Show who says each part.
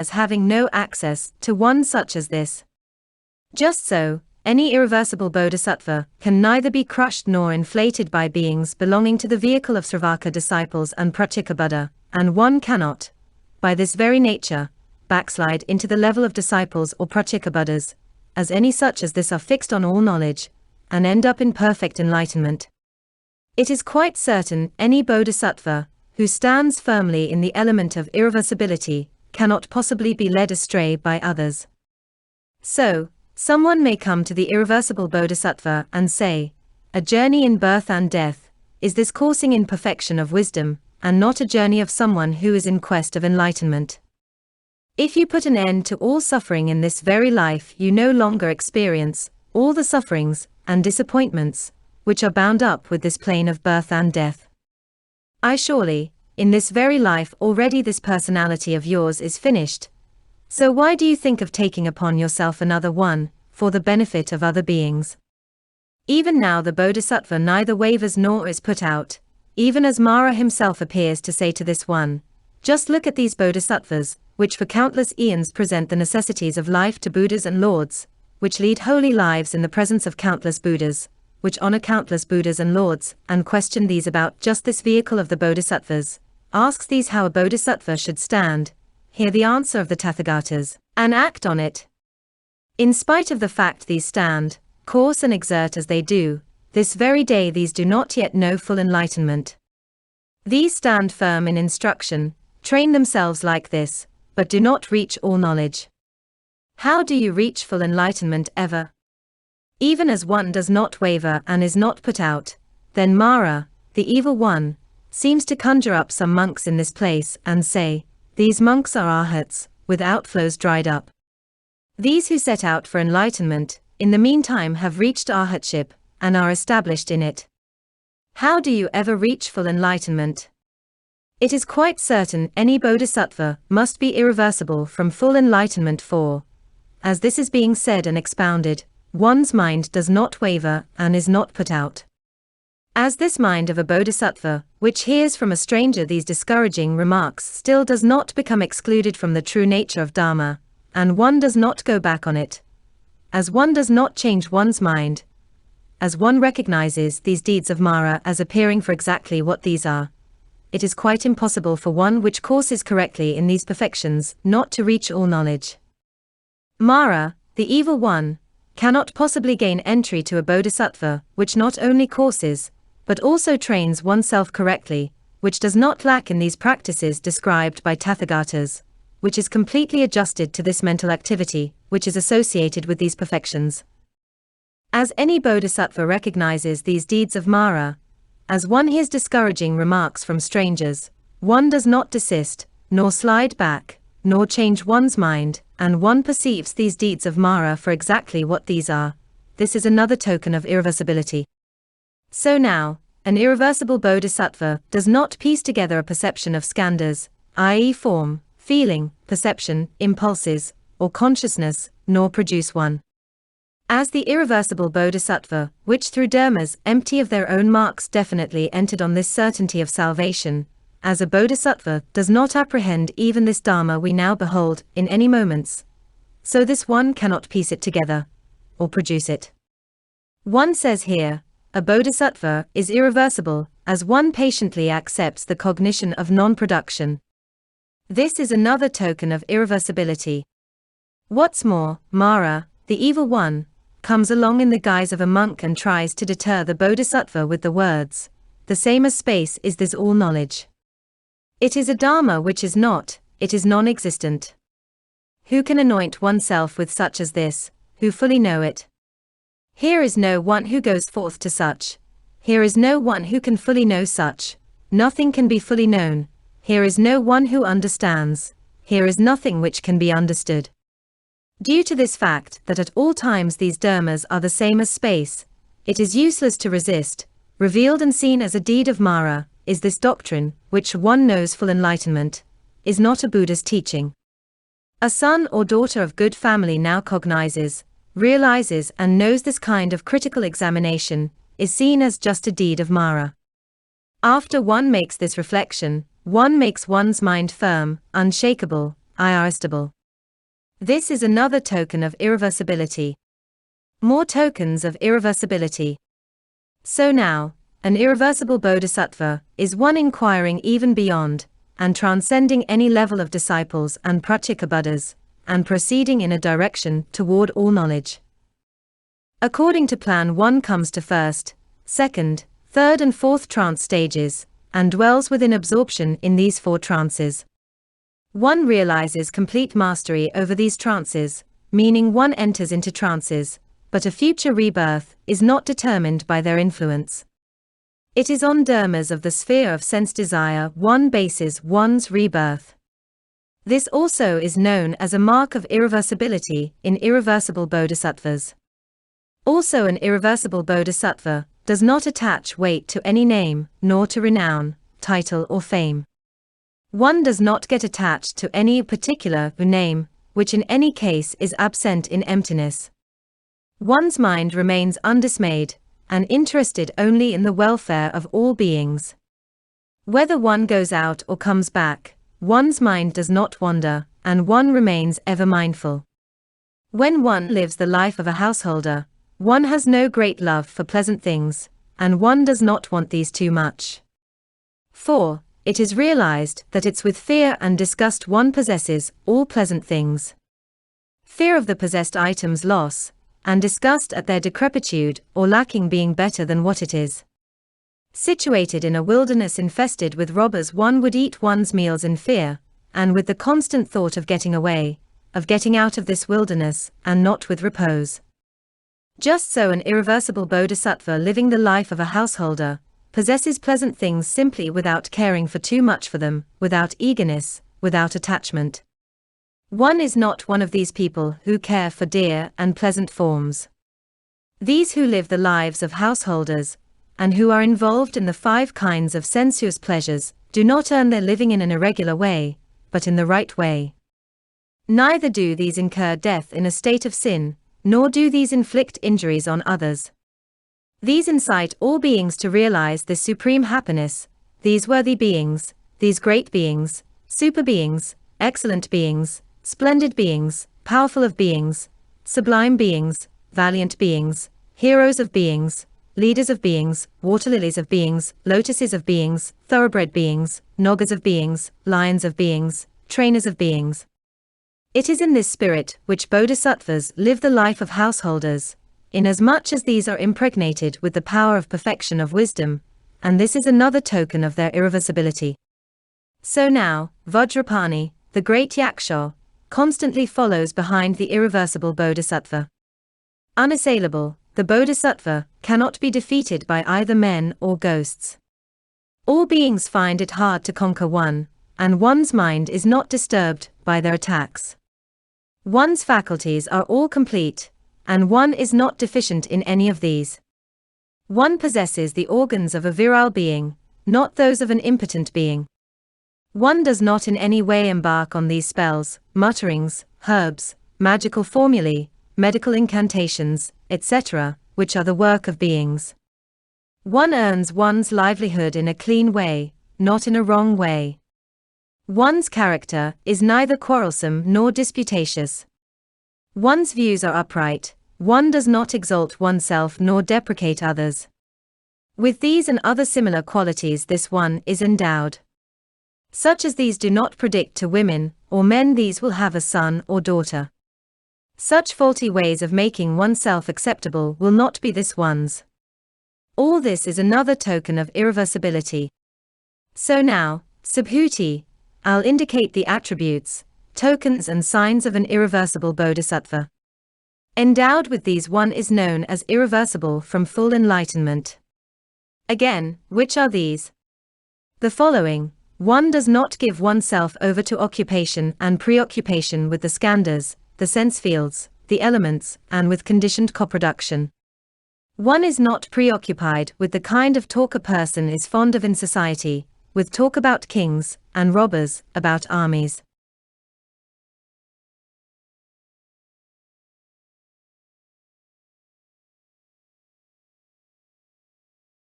Speaker 1: as having no access to one such as this. Just so, any irreversible bodhisattva can neither be crushed nor inflated by beings belonging to the vehicle of Sravaka disciples and Pratyeka Buddha, and one cannot, by this very nature, backslide into the level of disciples or Pratyeka Buddhas, as any such as this are fixed on all knowledge, and end up in perfect enlightenment. It is quite certain any bodhisattva, who stands firmly in the element of irreversibility, cannot possibly be led astray by others. So, someone may come to the irreversible bodhisattva and say, a journey in birth and death, is this coursing in perfection of wisdom, and not a journey of someone who is in quest of enlightenment. If you put an end to all suffering in this very life, you no longer experience all the sufferings and disappointments which are bound up with this plane of birth and death. I surely, in this very life already this personality of yours is finished. So why do you think of taking upon yourself another one, for the benefit of other beings? Even now the Bodhisattva neither wavers nor is put out, even as Mara himself appears to say to this one, just look at these Bodhisattvas, which for countless eons present the necessities of life to Buddhas and Lords, which lead holy lives in the presence of countless Buddhas, which honor countless Buddhas and Lords, and question these about just this vehicle of the Bodhisattvas, asks these how a Bodhisattva should stand, hear the answer of the Tathagatas, and act on it. In spite of the fact these stand, course and exert as they do, this very day these do not yet know full enlightenment. These stand firm in instruction, train themselves like this, but do not reach all knowledge. How do you reach full enlightenment ever? Even as one does not waver and is not put out, then Mara, the evil one, seems to conjure up some monks in this place and say, these monks are arhats, with outflows dried up. These who set out for enlightenment, in the meantime have reached arhatship, and are established in it. How do you ever reach full enlightenment? It is quite certain any bodhisattva must be irreversible from full enlightenment for, as this is being said and expounded, one's mind does not waver and is not put out. As this mind of a bodhisattva, which hears from a stranger these discouraging remarks, still does not become excluded from the true nature of Dharma, and one does not go back on it. As one does not change one's mind, as one recognizes these deeds of Mara as appearing for exactly what these are, it is quite impossible for one which courses correctly in these perfections not to reach all knowledge. Mara, the evil one, cannot possibly gain entry to a bodhisattva which not only courses, but also trains oneself correctly, which does not lack in these practices described by Tathagatas, which is completely adjusted to this mental activity, which is associated with these perfections. As any bodhisattva recognizes these deeds of Mara, as one hears discouraging remarks from strangers, one does not desist, nor slide back, nor change one's mind, and one perceives these deeds of Mara for exactly what these are. This is another token of irreversibility. So now, an irreversible bodhisattva does not piece together a perception of skandhas, i.e. form, feeling, perception, impulses, or consciousness, nor produce one. As the irreversible bodhisattva, which through dharmas empty of their own marks definitely entered on this certainty of salvation, as a bodhisattva does not apprehend even this dharma we now behold in any moments, so this one cannot piece it together, or produce it. One says here, a bodhisattva is irreversible, as one patiently accepts the cognition of non-production. This is another token of irreversibility. What's more, Mara, the evil one, comes along in the guise of a monk and tries to deter the bodhisattva with the words, the same as space is this all knowledge. It is a dharma which is not, it is non-existent. Who can anoint oneself with such as this, who fully know it? Here is no one who goes forth to such. Here is no one who can fully know such. Nothing can be fully known. Here is no one who understands. Here is nothing which can be understood. Due to this fact that at all times these dharmas are the same as space, it is useless to resist. Revealed and seen as a deed of Mara, is this doctrine, which one knows full enlightenment, is not a Buddha's teaching. A son or daughter of good family now cognizes, realizes and knows this kind of critical examination, is seen as just a deed of Mara. After one makes this reflection, one makes one's mind firm, unshakable, irreversible. This is another token of irreversibility. More tokens of irreversibility. So now, an irreversible bodhisattva is one inquiring even beyond, and transcending any level of disciples and pratyeka Buddhas, and proceeding in a direction toward all knowledge. According to plan, one comes to first, second, third and fourth trance stages, and dwells within absorption in these four trances. One realizes complete mastery over these trances, meaning one enters into trances, but a future rebirth is not determined by their influence. It is on dharmas of the sphere of sense desire one bases one's rebirth. This also is known as a mark of irreversibility in irreversible bodhisattvas. Also, an irreversible bodhisattva does not attach weight to any name, nor to renown, title or fame. One does not get attached to any particular name, which in any case is absent in emptiness. One's mind remains undismayed, and interested only in the welfare of all beings. Whether one goes out or comes back, one's mind does not wander, and one remains ever mindful. When one lives the life of a householder, one has no great love for pleasant things, and one does not want these too much. 4. It is realized that it's with fear and disgust one possesses all pleasant things. Fear of the possessed item's loss, and disgust at their decrepitude or lacking being better than what it is. Situated in a wilderness infested with robbers, one would eat one's meals in fear, and with the constant thought of getting away, of getting out of this wilderness, and not with repose. Just so an irreversible bodhisattva living the life of a householder possesses pleasant things simply without caring for too much for them, without eagerness, without attachment. One is not one of these people who care for dear and pleasant forms. These who live the lives of householders, and who are involved in the 5 kinds of sensuous pleasures, do not earn their living in an irregular way, but in the right way. Neither do these incur death in a state of sin, nor do these inflict injuries on others. These incite all beings to realize this supreme happiness, these worthy beings, these great beings, super beings, excellent beings, splendid beings, powerful of beings, sublime beings, valiant beings, heroes of beings, leaders of beings, water lilies of beings, lotuses of beings, thoroughbred beings, nagas of beings, lions of beings, trainers of beings. It is in this spirit which bodhisattvas live the life of householders, inasmuch as these are impregnated with the power of perfection of wisdom, and this is another token of their irreversibility. So now, Vajrapani, the great Yaksha, constantly follows behind the irreversible bodhisattva. Unassailable, the bodhisattva cannot be defeated by either men or ghosts. All beings find it hard to conquer one, and one's mind is not disturbed by their attacks. One's faculties are all complete, and one is not deficient in any of these. One possesses the organs of a virile being, not those of an impotent being. One does not in any way embark on these spells, mutterings, herbs, magical formulae, medical incantations, etc., which are the work of beings. One earns one's livelihood in a clean way, not in a wrong way. One's character is neither quarrelsome nor disputatious. One's views are upright, one does not exalt oneself nor deprecate others. With these and other similar qualities this one is endowed. Such as these do not predict to women or men these will have a son or daughter. Such faulty ways of making oneself acceptable will not be this one's. All this is another token of irreversibility. So now, Subhuti, I'll indicate the attributes, tokens and signs of an irreversible bodhisattva. Endowed with these one is known as irreversible from full enlightenment. Again, which are these? The following: one does not give oneself over to occupation and preoccupation with the skandhas, the sense fields, the elements, and with conditioned coproduction. One is not preoccupied with the kind of talk a person is fond of in society, with talk about kings and robbers, about armies.